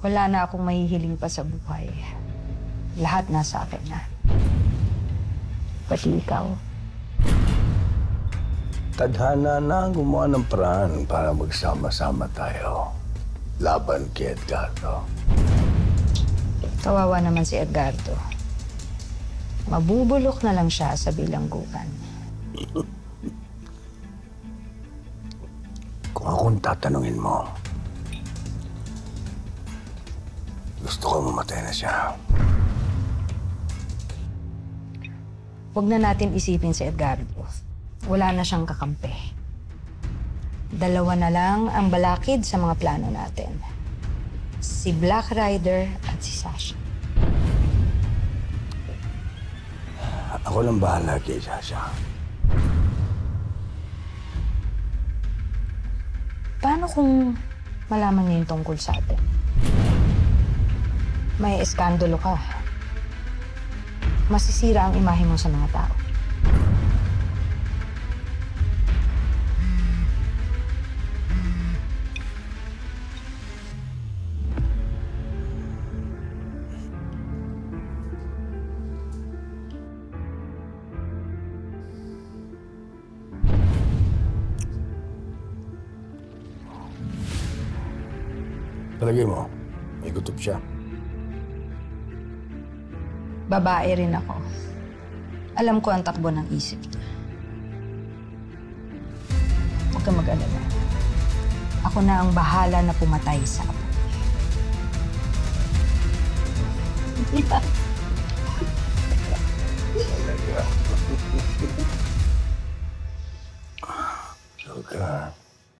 Wala na akong mahihiling pa sa buhay. Lahat nasa akin na. Pati ikaw. Tadhana na gumawa ng paraan para magsama-sama tayo. Laban kay Edgardo. Kawawa naman si Edgardo. Mabubulok na lang siya sa bilangguan. Kung akong tatanungin mo, gusto ko mamatay na siya. Huwag na natin isipin si Edgardo. Wala na siyang kakampi. Dalawa na lang ang balakid sa mga plano natin. Si Black Rider at si Sasha. Ako lang bahala kay Sasha. Paano kung malaman niya yung tungkol sa atin? May eskandalo ka. Masisira ang imahe mo sa mga tao. Palagay mo, may gutom siya. Babae rin ako. Alam ko ang takbo ng isip niya. Huwag kang mag-alala. Ako na ang bahala na pumatay sa apo. Talaga.